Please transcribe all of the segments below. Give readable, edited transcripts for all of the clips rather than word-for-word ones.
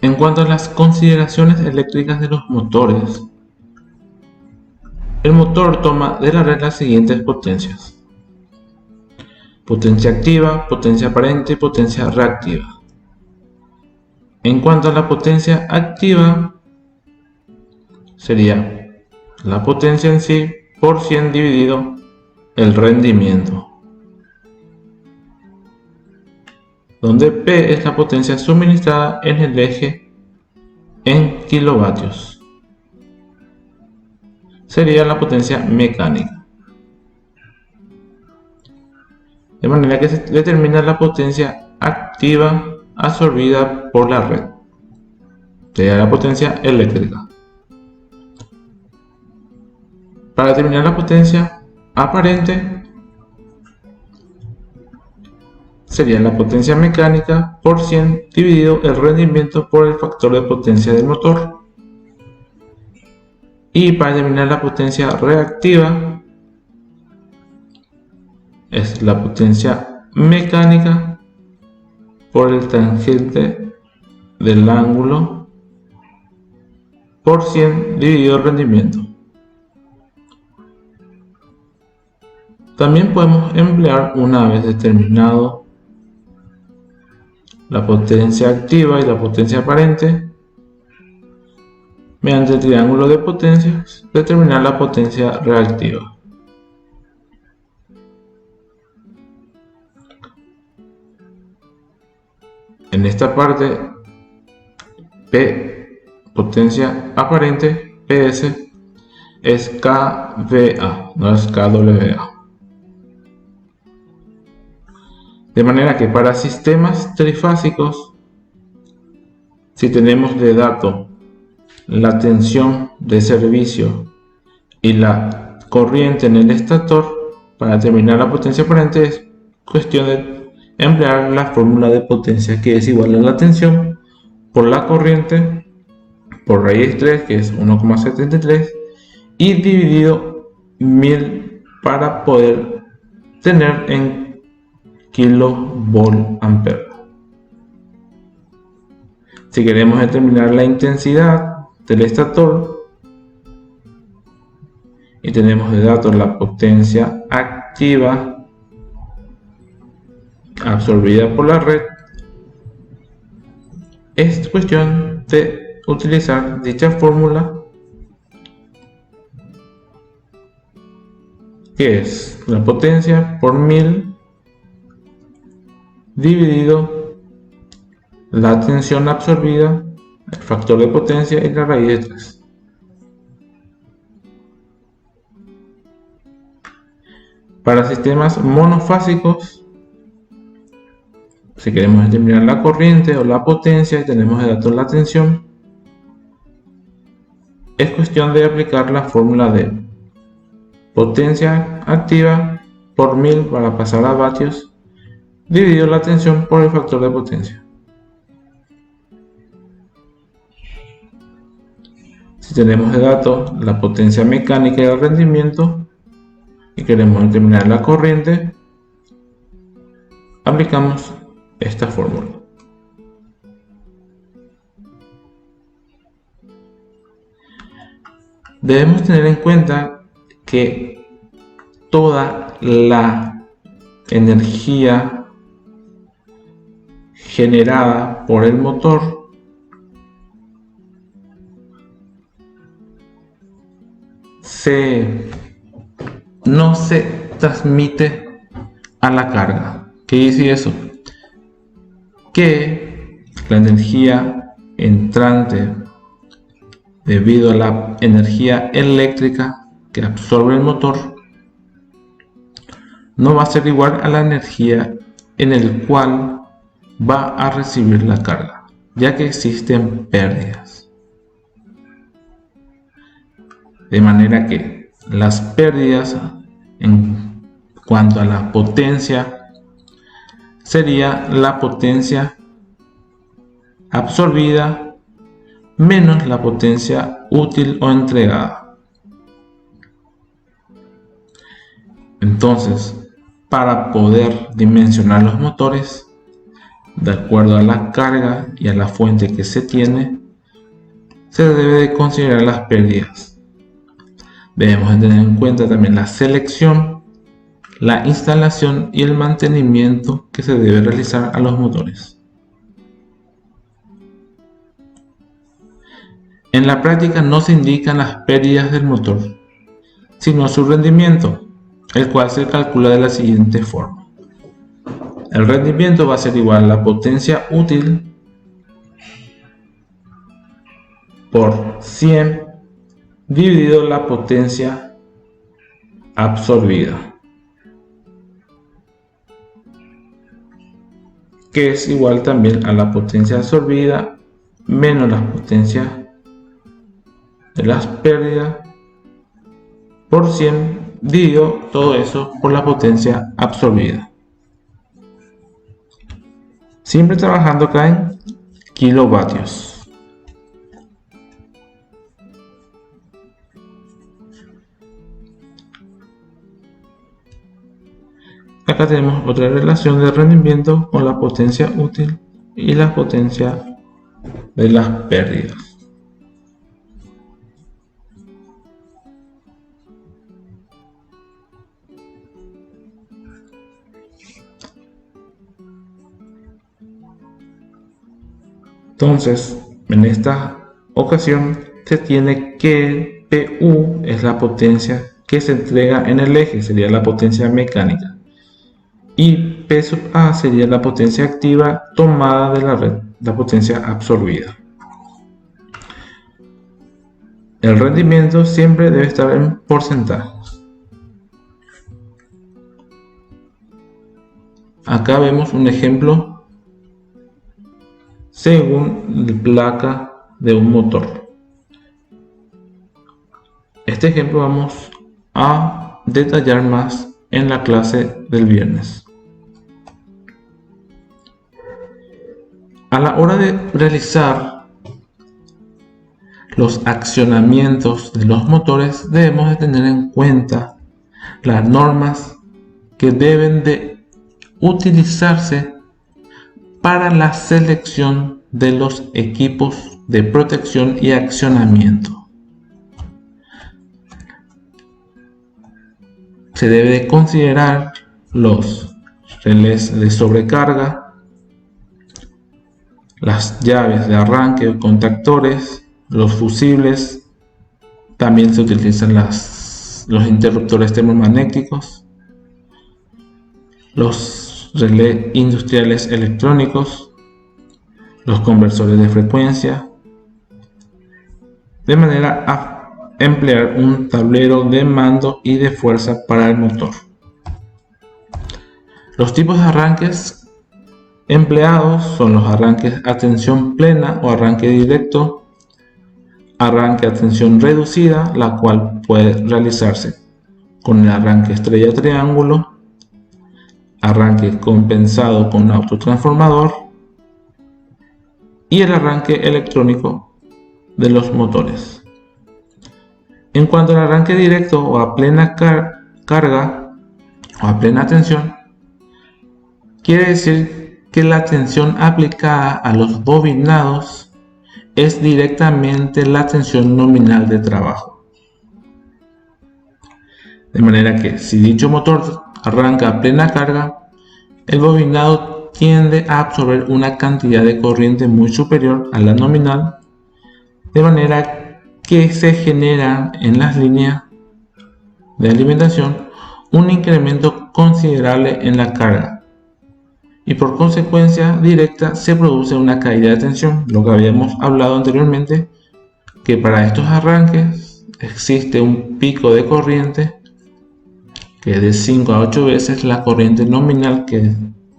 En cuanto a las consideraciones eléctricas de los motores, el motor toma de la red las siguientes potencias: potencia activa, potencia aparente y potencia reactiva. En cuanto a la potencia activa, sería la potencia en sí por 100 dividido el rendimiento, donde P es la potencia suministrada en el eje en kilovatios. Sería la potencia mecánica. De manera que se determina la potencia activa absorbida por la red. Sería la potencia eléctrica. Para determinar la potencia aparente, sería la potencia mecánica por 100 dividido el rendimiento por el factor de potencia del motor. Y para determinar la potencia reactiva, es la potencia mecánica por el tangente del ángulo por 100 dividido el rendimiento. También podemos emplear, una vez determinado la potencia activa y la potencia aparente, mediante el triángulo de potencias, determinar la potencia reactiva. En esta parte, P, potencia aparente, PS, es kVA, no es kWA. De manera que para sistemas trifásicos, si tenemos de dato la tensión de servicio y la corriente en el estator, para determinar la potencia aparente es cuestión de emplear la fórmula de potencia, que es igual a la tensión por la corriente por raíz 3, que es 1,73, y dividido 1000 para poder tener en kilovolt-ampere. Si queremos determinar la intensidad del estator y tenemos de datos la potencia activa absorbida por la red, es cuestión de utilizar dicha fórmula, que es la potencia por 1000 dividido la tensión absorbida, el factor de potencia y la raíz de 3. Para sistemas monofásicos, si queremos determinar la corriente o la potencia y tenemos de datos la tensión, es cuestión de aplicar la fórmula de potencia activa por 1000 para pasar a vatios, dividido la tensión por el factor de potencia. Si tenemos de datos la potencia mecánica y el rendimiento y queremos determinar la corriente, aplicamos esta fórmula. Debemos tener en cuenta que toda la energía generada por el motor no se transmite a la carga. ¿Qué dice eso? Que la energía entrante, debido a la energía eléctrica que absorbe el motor, no va a ser igual a la energía en el cual va a recibir la carga, ya que existen pérdidas. De manera que las pérdidas en cuanto a la potencia sería la potencia absorbida menos la potencia útil o entregada. Entonces, para poder dimensionar los motores, De acuerdo a la carga y a la fuente que se tiene, se debe de considerar las pérdidas. Debemos de tener en cuenta también la selección, la instalación y el mantenimiento que se debe realizar a los motores. En la práctica no se indican las pérdidas del motor, sino su rendimiento, el cual se calcula de la siguiente forma. El rendimiento va a ser igual a la potencia útil por 100 dividido la potencia absorbida, que es igual también a la potencia absorbida menos las potencias de las pérdidas por 100 dividido todo eso por la potencia absorbida. Siempre trabajando acá en kilovatios. Acá tenemos otra relación de rendimiento con la potencia útil y la potencia de las pérdidas. Entonces, en esta ocasión se tiene que PU es la potencia que se entrega en el eje, sería la potencia mecánica, y P sub A sería la potencia activa tomada de la red, la potencia absorbida. El rendimiento siempre debe estar en porcentajes. Acá vemos un ejemplo según la placa de un motor. Este ejemplo vamos a detallar más en la clase del viernes. A la hora de realizar los accionamientos de los motores, debemos de tener en cuenta las normas que deben de utilizarse para la selección de los equipos de protección y accionamiento. Se debe de considerar los relés de sobrecarga, las llaves de arranque o contactores, los fusibles, también se utilizan los interruptores termomagnéticos, los relés industriales electrónicos, los conversores de frecuencia, de manera a emplear un tablero de mando y de fuerza para el motor. Los tipos de arranques empleados son los arranques a tensión plena o arranque directo, arranque a tensión reducida, la cual puede realizarse con el arranque estrella triángulo, arranque compensado con autotransformador y el arranque electrónico de los motores. En cuanto al arranque directo o a plena carga o a plena tensión, quiere decir que la tensión aplicada a los bobinados es directamente la tensión nominal de trabajo. De manera que si dicho motor arranca a plena carga, el bobinado tiende a absorber una cantidad de corriente muy superior a la nominal, de manera que se genera en las líneas de alimentación un incremento considerable en la carga y por consecuencia directa se produce una caída de tensión. Lo que habíamos hablado anteriormente, que para estos arranques existe un pico de corriente que es de 5 a 8 veces la corriente nominal que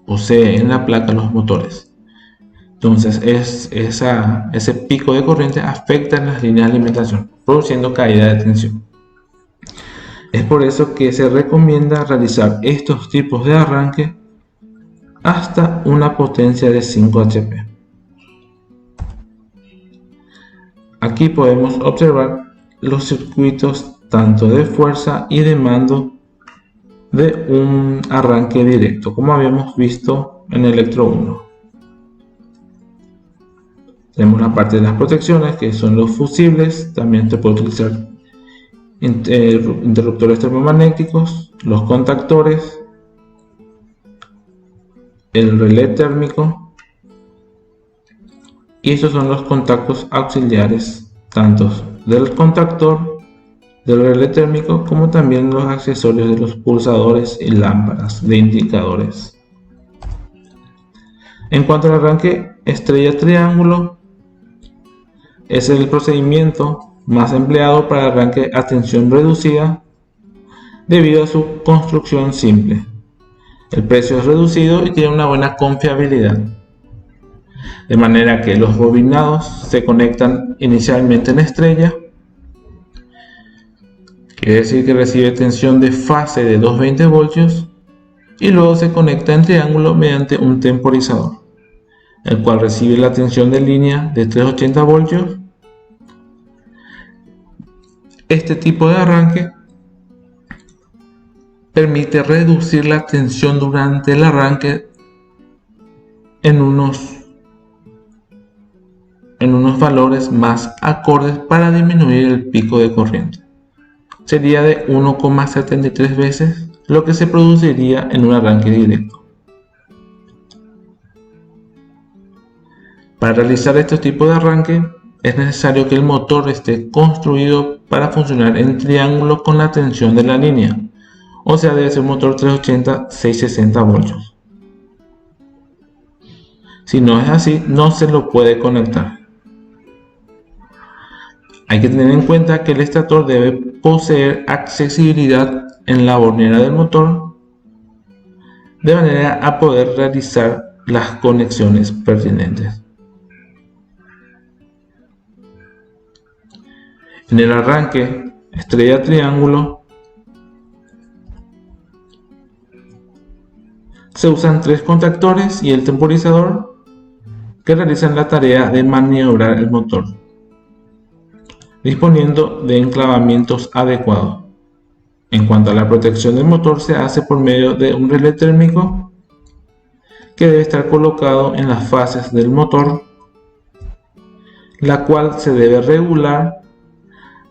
posee en la placa los motores. Entonces ese pico de corriente afecta en las líneas de alimentación, produciendo caída de tensión. Es por eso que se recomienda realizar estos tipos de arranque hasta una potencia de 5 HP. Aquí podemos observar los circuitos tanto de fuerza y de mando de un arranque directo, como habíamos visto en Electro 1. Tenemos la parte de las protecciones, que son los fusibles. También se puede utilizar interruptores termomagnéticos, los contactores, el relé térmico, y estos son los contactos auxiliares, tanto del contactor, del relé térmico, como también los accesorios de los pulsadores y lámparas de indicadores. En cuanto al arranque estrella-triángulo, es el procedimiento más empleado para arranque a tensión reducida debido a su construcción simple. El precio es reducido y tiene una buena confiabilidad, de manera que los bobinados se conectan inicialmente en estrella, quiere decir que recibe tensión de fase de 220 voltios, y luego se conecta en triángulo mediante un temporizador, el cual recibe la tensión de línea de 380 voltios. Este tipo de arranque permite reducir la tensión durante el arranque en unos valores más acordes para disminuir el pico de corriente. Sería de 1,73 veces lo que se produciría en un arranque directo. Para realizar este tipo de arranque es necesario que el motor esté construido para funcionar en triángulo con la tensión de la línea, o sea, debe ser un motor 380-660 voltios. Si no es así, no se lo puede conectar. Hay que tener en cuenta que el estator debe poseer accesibilidad en la bornera del motor, de manera a poder realizar las conexiones pertinentes. En el arranque estrella-triángulo se usan 3 contactores y el temporizador que realizan la tarea de maniobrar el motor, disponiendo de enclavamientos adecuados. En cuanto a la protección del motor, se hace por medio de un relé térmico que debe estar colocado en las fases del motor, la cual se debe regular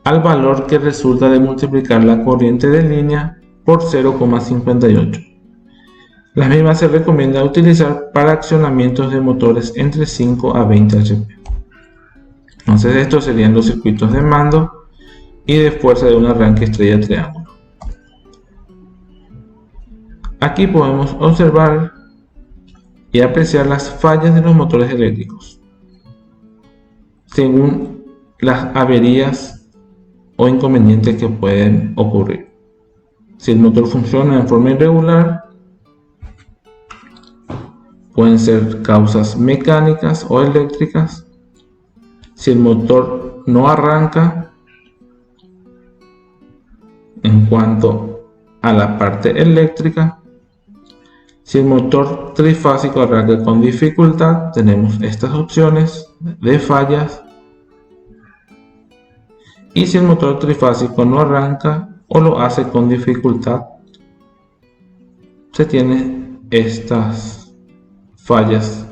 al valor que resulta de multiplicar la corriente de línea por 0,58. Las mismas se recomienda utilizar para accionamientos de motores entre 5 a 20 HP. Entonces estos serían los circuitos de mando y de fuerza de un arranque estrella-triángulo. Aquí podemos observar y apreciar las fallas de los motores eléctricos según las averías o inconvenientes que pueden ocurrir. Si el motor funciona en forma irregular, pueden ser causas mecánicas o eléctricas. Si el motor no arranca, en cuanto a la parte eléctrica, si el motor trifásico arranca con dificultad, tenemos estas opciones de fallas. Y si el motor trifásico no arranca o lo hace con dificultad, se tiene estas fallas.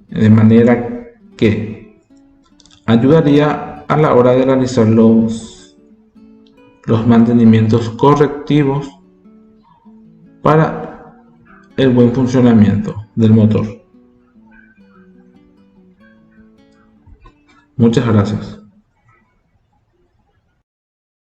De manera que ayudaría a la hora de realizar los mantenimientos correctivos para el buen funcionamiento del motor. Muchas gracias.